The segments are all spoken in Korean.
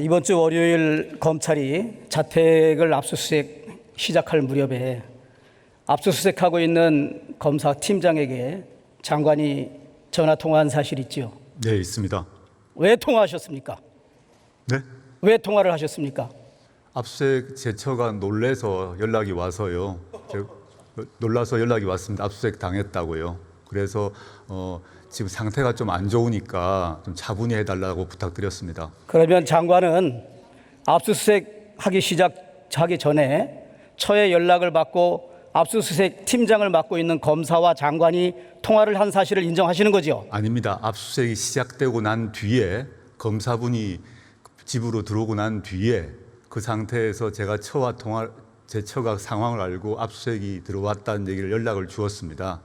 이번 주 월요일 검찰이 자택을 압수수색 시작할 무렵에 압수수색하고 있는 검사 팀장에게 장관이 전화 통화한 사실 있죠? 네, 있습니다. 왜 통화하셨습니까? 네? 왜 통화를 하셨습니까? 압수수색 제처가 놀라서 연락이 와서요. 놀라서 연락이 왔습니다. 압수수색 당했다고요. 그래서 지금 상태가 좀 안 좋으니까 좀 차분히 해달라고 부탁드렸습니다. 그러면 장관은 압수수색 시작하기 전에 처에 연락을 받고 압수수색 팀장을 맡고 있는 검사와 장관이 통화를 한 사실을 인정하시는 거죠? 아닙니다. 압수수색이 시작되고 난 뒤에 검사분이 집으로 들어오고 난 뒤에 그 상태에서 제가 제 처가 상황을 알고 압수수색이 들어왔다는 얘기를 연락을 주었습니다.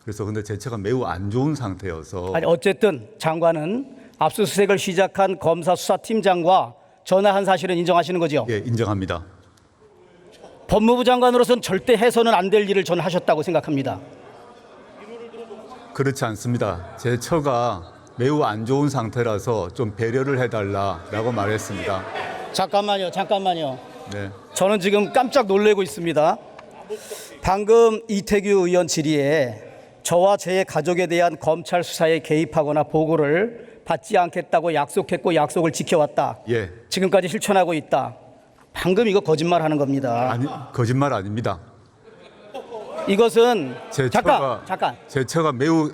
그래서 근데 제 처가 매우 안 좋은 상태여서 어쨌든 장관은 압수수색을 시작한 검사 수사팀장과 전화한 사실은 인정하시는 거죠? 예, 인정합니다. 법무부 장관으로서는 절대 해서는 안 될 일을 저는 하셨다고 생각합니다. 그렇지 않습니다. 제 처가 매우 안 좋은 상태라서 좀 배려를 해달라라고 말했습니다. 잠깐만요. 네. 저는 지금 깜짝 놀라고 있습니다. 방금 이태규 의원 질의에 저와 제 가족에 대한 검찰 수사에 개입하거나 보고를 받지 않겠다고 약속했고 약속을 지켜왔다. 예. 지금까지 실천하고 있다. 방금 이거 거짓말하는 겁니다. 아니, 거짓말 아닙니다. 이것은 잠깐. 제 처가 매우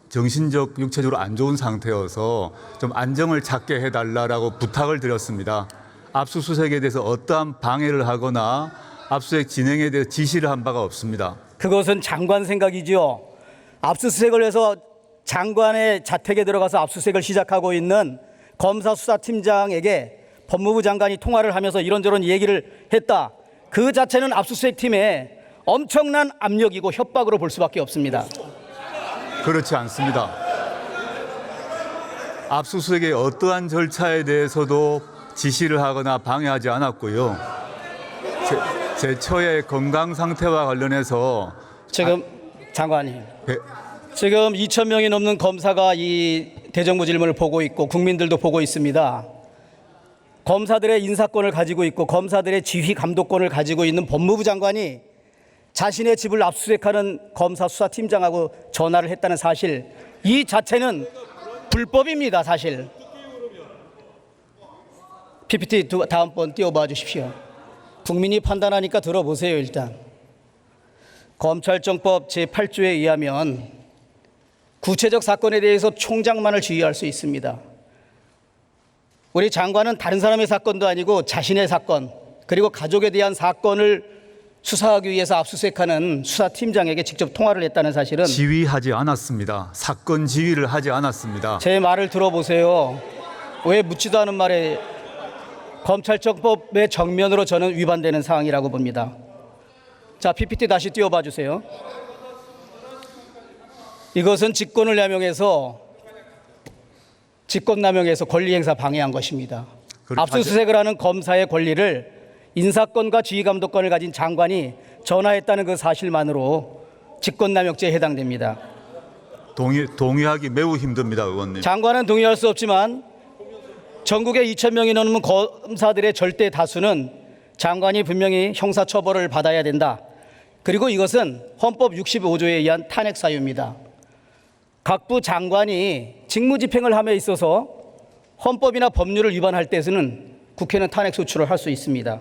정신적, 육체적으로 안 좋은 상태여서 좀 안정을 찾게 해달라고 부탁을 드렸습니다. 압수수색에 대해서 어떠한 방해를 하거나 압수수색 진행에 대해 지시를 한 바가 없습니다. 그것은 장관 생각이죠. 압수수색을 해서 장관의 자택에 들어가서 압수수색을 시작하고 있는 검사 수사팀장에게 법무부 장관이 통화를 하면서 이런저런 얘기를 했다. 그 자체는 압수수색 팀에 엄청난 압력이고 협박으로 볼 수밖에 없습니다. 그렇지 않습니다. 압수수색의 어떠한 절차에 대해서도 지시를 하거나 방해하지 않았고요. 제 처의 건강 상태와 관련해서 지금 장관님, 지금 2,000명이 넘는 검사가 이 대정부 질문을 보고 있고 국민들도 보고 있습니다. 검사들의 인사권을 가지고 있고 검사들의 지휘 감독권을 가지고 있는 법무부 장관이 자신의 집을 압수수색하는 검사 수사팀장하고 전화를 했다는 사실, 이 자체는 불법입니다. 사실. PPT 다음번 띄워봐 주십시오. 국민이 판단하니까 들어보세요. 일단 검찰청법 제8조에 의하면 구체적 사건에 대해서 총장만을 지휘할 수 있습니다. 우리 장관은 다른 사람의 사건도 아니고 자신의 사건 그리고 가족에 대한 사건을 수사하기 위해서 압수수색하는 수사팀장에게 직접 통화를 했다는 사실은 지휘하지 않았습니다. 사건 지휘를 하지 않았습니다. 제 말을 들어보세요. 왜 묻지도 않은 말에 검찰청법의 정면으로 저는 위반되는 사항이라고 봅니다. 자, PPT 다시 띄워봐 주세요. 이것은 직권남용해서 권리행사 방해한 것입니다. 압수수색을 하는 검사의 권리를 인사권과 지휘감독권을 가진 장관이 전화했다는 그 사실만으로 직권남용죄에 해당됩니다. 동의하기 매우 힘듭니다, 의원님. 장관은 동의할 수 없지만 전국에 2,000명이 넘는 검사들의 절대 다수는 장관이 분명히 형사처벌을 받아야 된다. 그리고 이것은 헌법 65조에 의한 탄핵 사유입니다. 각부 장관이 직무집행을 함에 있어서 헌법이나 법률을 위반할 때에는 국회는 탄핵 소추를 할 수 있습니다.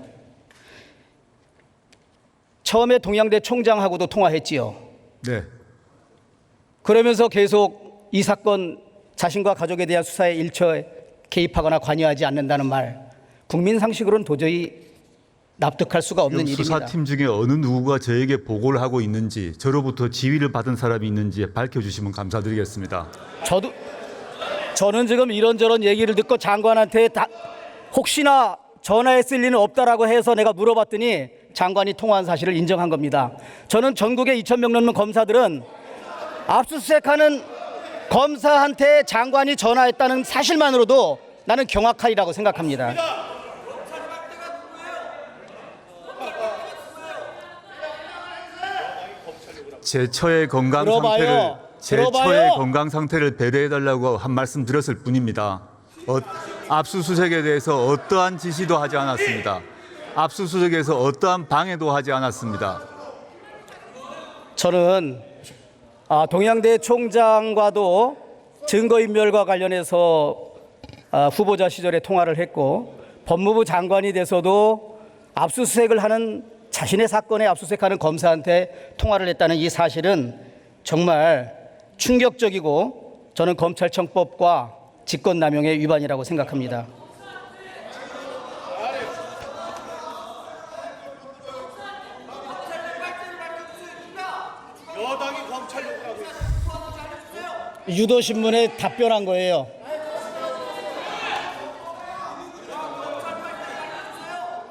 처음에 동양대 총장하고도 통화했지요. 네. 그러면서 계속 이 사건 자신과 가족에 대한 수사에 일처에 개입하거나 관여하지 않는다는 말, 국민 상식으로는 도저히 납득할 수가 없는 일입니다. 수사팀 중에 어느 누구가 저에게 보고를 하고 있는지, 저로부터 지휘를 받은 사람이 있는지 밝혀주시면 감사드리겠습니다. 저는 지금 이런저런 얘기를 듣고 장관한테 혹시나 전화했을 리는 없다라고 해서 내가 물어봤더니 장관이 통화한 사실을 인정한 겁니다. 저는 전국에 2,000명 넘는 검사들은 압수수색하는 검사한테 장관이 전화했다는 사실만으로도 나는 경악하리라고 생각합니다. 제 처의 건강 상태를 배려해달라고 한 말씀 드렸을 뿐입니다. 압수수색에 대해서 어떠한 지시도 하지 않았습니다. 압수수색에서 어떠한 방해도 하지 않았습니다. 저는 동양대 총장과도 증거인멸과 관련해서 후보자 시절에 통화를 했고 법무부 장관이 돼서도 압수수색을 하는 자신의 사건에 압수수색하는 검사한테 통화를 했다는 이 사실은 정말 충격적이고 저는 검찰청법과 직권남용의 위반이라고 생각합니다. 여당이 검찰 욕하고 있어요. 유도신문에 답변한 거예요.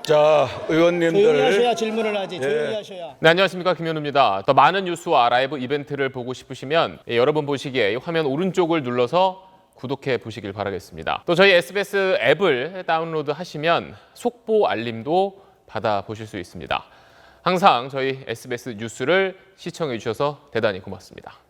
자, 의원님들 조용히 하셔야 질문을 하지. 조용히 하셔야. 네, 안녕하십니까, 김현우입니다. 더 많은 뉴스와 라이브 이벤트를 보고 싶으시면 여러분 보시기에 화면 오른쪽을 눌러서 구독해 보시길 바라겠습니다. 또 저희 SBS 앱을 다운로드 하시면 속보 알림도 받아보실 수 있습니다. 항상 저희 SBS 뉴스를 시청해 주셔서 대단히 고맙습니다.